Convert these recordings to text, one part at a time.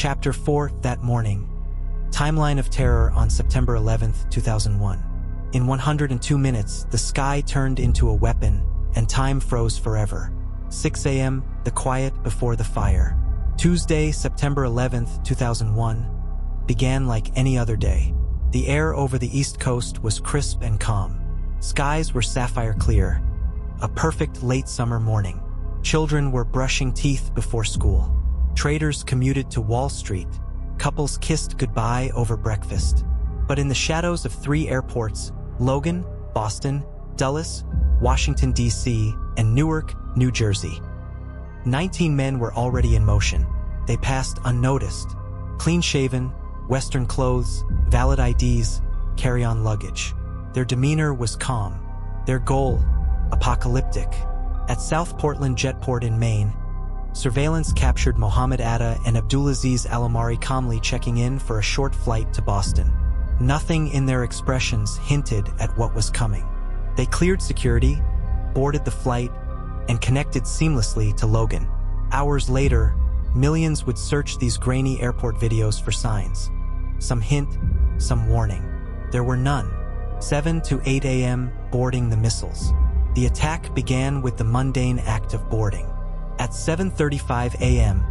Chapter 4, That Morning. Timeline of Terror on September 11, 2001. In 102 minutes, the sky turned into a weapon, and time froze forever. 6 a.m., the quiet before the fire. Tuesday, September 11, 2001, began like any other day. The air over the East Coast was crisp and calm. Skies were sapphire clear. A perfect late summer morning. Children were brushing teeth before school. Traders commuted to Wall Street. Couples kissed goodbye over breakfast. But in the shadows of 3 airports, Logan, Boston, Dulles, Washington, D.C., and Newark, New Jersey, 19 men were already in motion. They passed unnoticed. Clean-shaven, Western clothes, valid IDs, carry-on luggage. Their demeanor was calm. Their goal, apocalyptic. At South Portland Jetport in Maine, surveillance captured Mohammed Atta and Abdulaziz Al-Amari calmly checking in for a short flight to Boston. Nothing in their expressions hinted at what was coming. They cleared security, boarded the flight, and connected seamlessly to Logan. Hours later, millions would search these grainy airport videos for signs. Some hint, some warning. There were none. 7 to 8 a.m., boarding the missiles. The attack began with the mundane act of boarding. At 7:35 a.m.,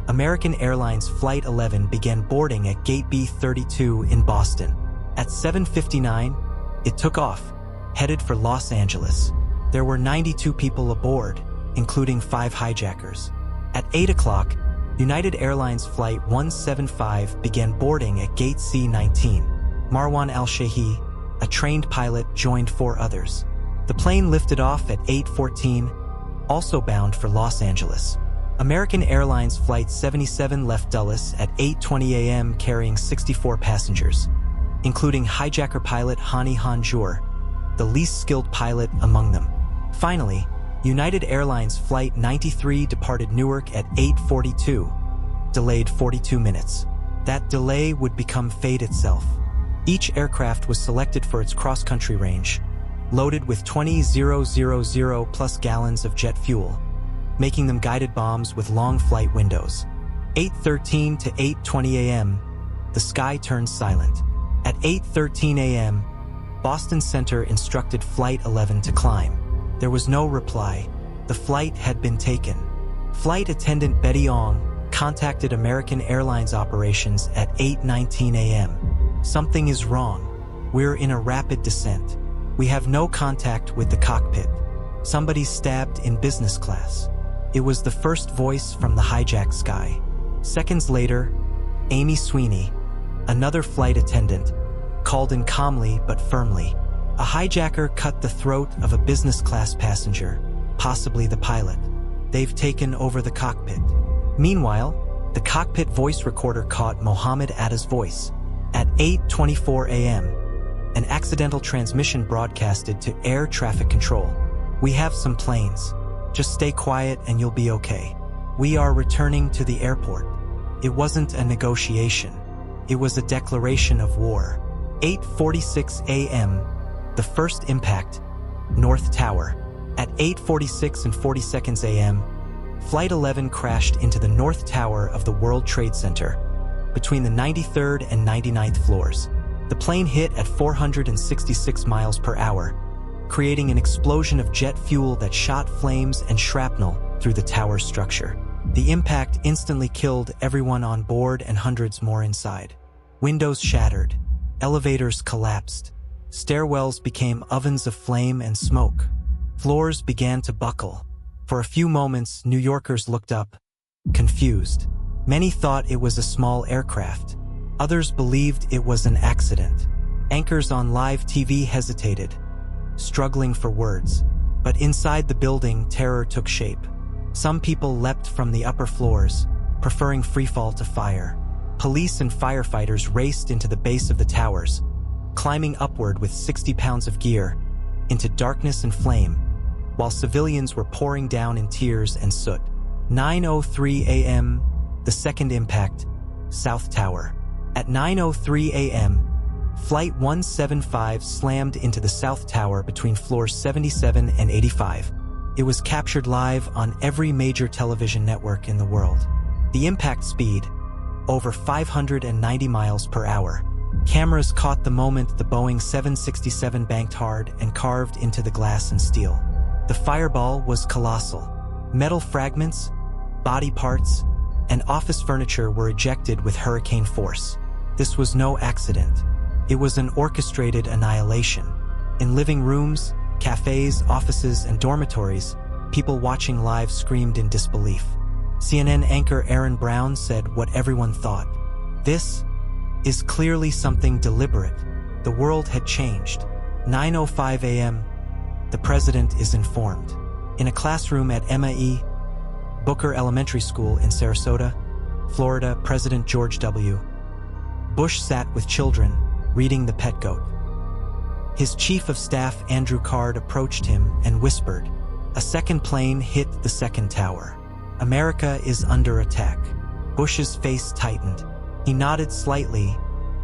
American Airlines Flight 11 began boarding at Gate B32 in Boston. At 7:59, it took off, headed for Los Angeles. There were 92 people aboard, including 5 hijackers. At 8 o'clock, United Airlines Flight 175 began boarding at Gate C19. Marwan Al-Shehi, a trained pilot, joined 4 others. The plane lifted off at 8:14, also bound for Los Angeles. American Airlines Flight 77 left Dulles at 8:20 a.m. carrying 64 passengers, including hijacker pilot Hani Hanjour, the least skilled pilot among them. Finally, United Airlines Flight 93 departed Newark at 8:42, delayed 42 minutes. That delay would become fate itself. Each aircraft was selected for its cross-country range, loaded with 20,000 plus gallons of jet fuel, making them guided bombs with long flight windows. 8:13 to 8:20 a.m., the sky turned silent. At 8:13 a.m., Boston Center instructed Flight 11 to climb. There was no reply. The flight had been taken. Flight attendant Betty Ong contacted American Airlines operations at 8:19 a.m. Something is wrong. We're in a rapid descent. We have no contact with the cockpit. Somebody's stabbed in business class. It was the first voice from the hijacked sky. Seconds later, Amy Sweeney, another flight attendant, called in calmly but firmly. A hijacker cut the throat of a business class passenger, possibly the pilot. They've taken over the cockpit. Meanwhile, the cockpit voice recorder caught Mohammed Atta's voice. At 8:24 a.m., an accidental transmission broadcasted to air traffic control. We have some planes. Just stay quiet and you'll be okay. We are returning to the airport. It wasn't a negotiation. It was a declaration of war. 8:46 a.m., the first impact, North Tower. At 8:46 and 40 seconds a.m., Flight 11 crashed into the North Tower of the World Trade Center, between the 93rd and 99th floors. The plane hit at 466 miles per hour, creating an explosion of jet fuel that shot flames and shrapnel through the tower's structure. The impact instantly killed everyone on board and hundreds more inside. Windows shattered, elevators collapsed, stairwells became ovens of flame and smoke. Floors began to buckle. For a few moments, New Yorkers looked up, confused. Many thought it was a small aircraft. Others believed it was an accident. Anchors on live TV hesitated, struggling for words. But inside the building, terror took shape. Some people leapt from the upper floors, preferring freefall to fire. Police and firefighters raced into the base of the towers, climbing upward with 60 pounds of gear, into darkness and flame, while civilians were pouring down in tears and soot. 9:03 a.m., the second impact, South Tower. At 9:03 a.m., Flight 175 slammed into the South Tower between floors 77 and 85. It was captured live on every major television network in the world. The impact speed, over 590 miles per hour. Cameras caught the moment the Boeing 767 banked hard and carved into the glass and steel. The fireball was colossal. Metal fragments, body parts, and office furniture were ejected with hurricane force. This was no accident. It was an orchestrated annihilation. In living rooms, cafes, offices, and dormitories, people watching live screamed in disbelief. CNN anchor Aaron Brown said what everyone thought. This is clearly something deliberate. The world had changed. 9:05 a.m. The president is informed. In a classroom at Emma E. Booker Elementary School in Sarasota, Florida, President George W. Bush sat with children, reading The Pet Goat. His chief of staff, Andrew Card, approached him and whispered, "A second plane hit the second tower. America is under attack." Bush's face tightened. He nodded slightly,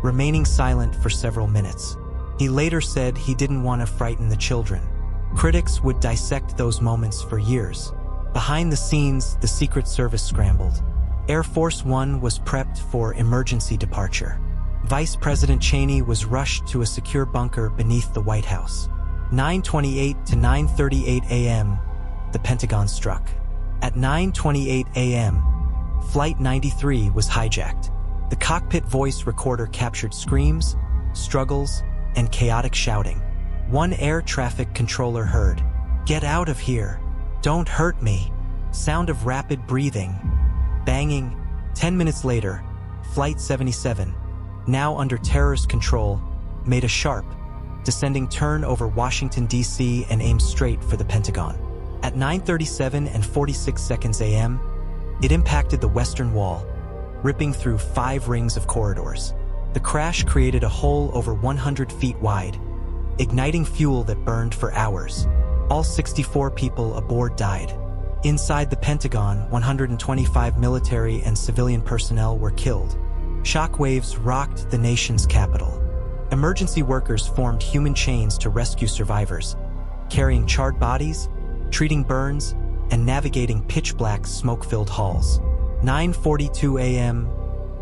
remaining silent for several minutes. He later said he didn't want to frighten the children. Critics would dissect those moments for years. Behind the scenes, the Secret Service scrambled. Air Force One was prepped for emergency departure. Vice President Cheney was rushed to a secure bunker beneath the White House. 9:28 to 9:38 a.m., the Pentagon struck. At 9:28 a.m., Flight 93 was hijacked. The cockpit voice recorder captured screams, struggles, and chaotic shouting. One air traffic controller heard, "Get out of here! Don't hurt me!" Sound of rapid breathing. Banging. 10 minutes later, Flight 77, now under terrorist control, made a sharp, descending turn over Washington, D.C. and aimed straight for the Pentagon. At 9:37 and 46 seconds a.m., it impacted the Western Wall, ripping through 5 rings of corridors. The crash created a hole over 100 feet wide, igniting fuel that burned for hours. All 64 people aboard died. Inside the Pentagon, 125 military and civilian personnel were killed. Shockwaves rocked the nation's capital. Emergency workers formed human chains to rescue survivors, carrying charred bodies, treating burns, and navigating pitch-black, smoke-filled halls. 9:42 a.m.,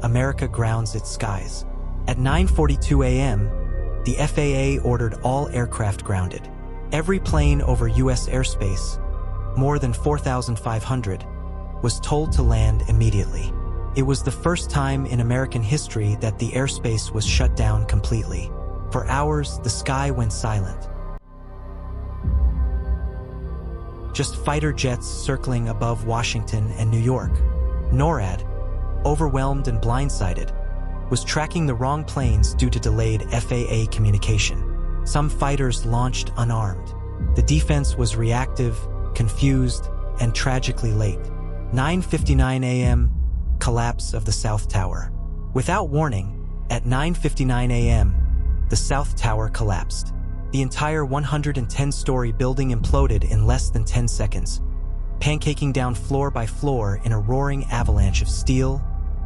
America grounds its skies. At 9:42 a.m., the FAA ordered all aircraft grounded. Every plane over U.S. airspace, more than 4,500, was told to land immediately. It was the first time in American history that the airspace was shut down completely. For hours, the sky went silent. Just fighter jets circling above Washington and New York. NORAD, overwhelmed and blindsided, was tracking the wrong planes due to delayed FAA communication. Some fighters launched unarmed. The defense was reactive, confused, and tragically late. 9:59 a.m., collapse of the South Tower. Without warning, at 9:59 a.m., the South Tower collapsed. The entire 110-story building imploded in less than 10 seconds, pancaking down floor by floor in a roaring avalanche of steel,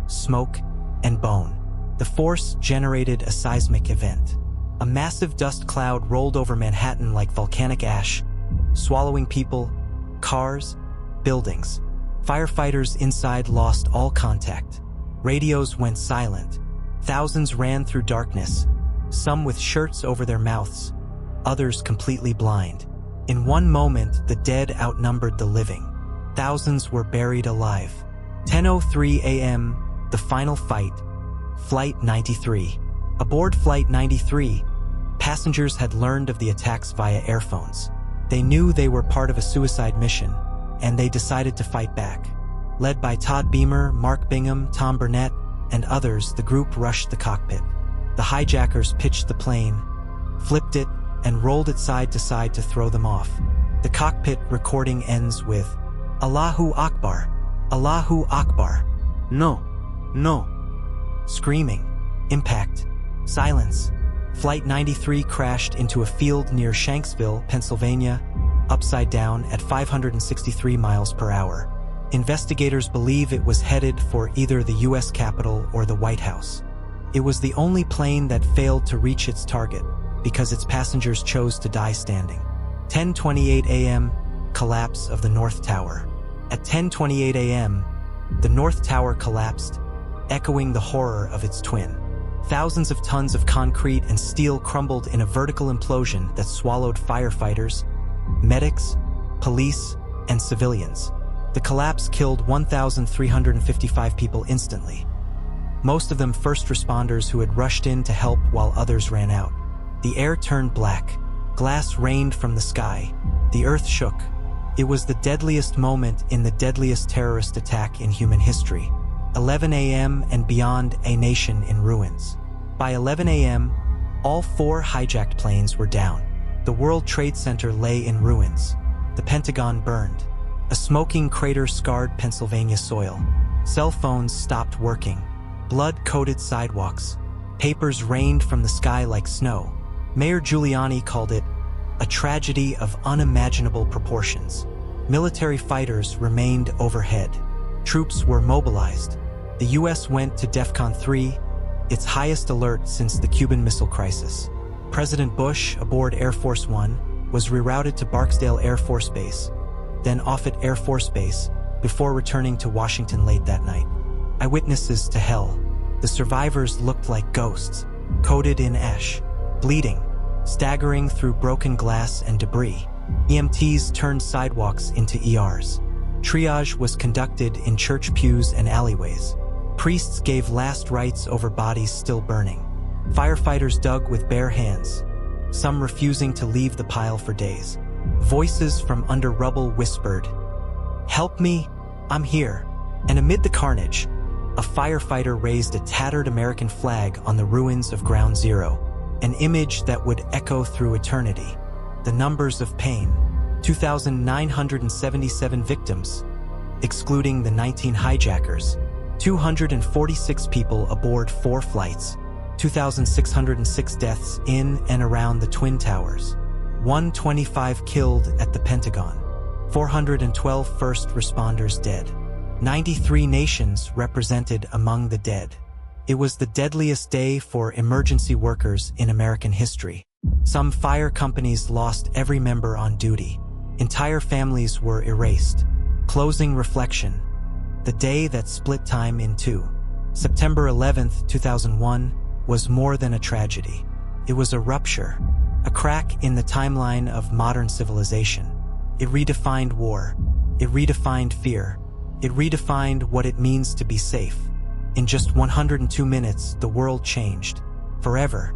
smoke, and bone. The force generated a seismic event. A massive dust cloud rolled over Manhattan like volcanic ash, swallowing people, cars, buildings. Firefighters inside lost all contact. Radios went silent. Thousands ran through darkness, some with shirts over their mouths, others completely blind. In one moment, the dead outnumbered the living. Thousands were buried alive. 10:03 a.m., the final fight, Flight 93. Aboard Flight 93, passengers had learned of the attacks via airphones. They knew they were part of a suicide mission, and they decided to fight back. Led by Todd Beamer, Mark Bingham, Tom Burnett, and others, the group rushed the cockpit. The hijackers pitched the plane, flipped it, and rolled it side to side to throw them off. The cockpit recording ends with, "Allahu Akbar, Allahu Akbar." No, no. Screaming, impact, silence. Flight 93 crashed into a field near Shanksville, Pennsylvania, upside down at 563 miles per hour. Investigators believe it was headed for either the U.S. Capitol or the White House. It was the only plane that failed to reach its target because its passengers chose to die standing. 10:28 a.m., collapse of the North Tower. At 10:28 a.m., the North Tower collapsed, echoing the horror of its twin. Thousands of tons of concrete and steel crumbled in a vertical implosion that swallowed firefighters, medics, police, and civilians. The collapse killed 1,355 people instantly, most of them first responders who had rushed in to help while others ran out. The air turned black. Glass rained from the sky. The earth shook. It was the deadliest moment in the deadliest terrorist attack in human history. 11 a.m. and beyond, a nation in ruins. By 11 a.m., all 4 hijacked planes were down. The World Trade Center lay in ruins. The Pentagon burned. A smoking crater scarred Pennsylvania soil. Cell phones stopped working. Blood-coated sidewalks. Papers rained from the sky like snow. Mayor Giuliani called it a tragedy of unimaginable proportions. Military fighters remained overhead. Troops were mobilized. The U.S. went to DEFCON 3, its highest alert since the Cuban Missile Crisis. President Bush, aboard Air Force One, was rerouted to Barksdale Air Force Base, then Offutt Air Force Base, before returning to Washington late that night. Eyewitnesses to hell. The survivors looked like ghosts, coated in ash, bleeding, staggering through broken glass and debris. EMTs turned sidewalks into ERs. Triage was conducted in church pews and alleyways. Priests gave last rites over bodies still burning. Firefighters dug with bare hands, some refusing to leave the pile for days. Voices from under rubble whispered, "Help me, I'm here." And amid the carnage, a firefighter raised a tattered American flag on the ruins of Ground Zero, an image that would echo through eternity. The numbers of pain: 2,977 victims, excluding the 19 hijackers, 246 people aboard 4 flights, 2,606 deaths in and around the Twin Towers, 125 killed at the Pentagon, 412 first responders dead, 93 nations represented among the dead. It was the deadliest day for emergency workers in American history. Some fire companies lost every member on duty. Entire families were erased. Closing reflection: the day that split time in two. September 11th, 2001 was more than a tragedy. It was a rupture, a crack in the timeline of modern civilization. It redefined war. It redefined fear. It redefined what it means to be safe. In just 102 minutes, the world changed. Forever.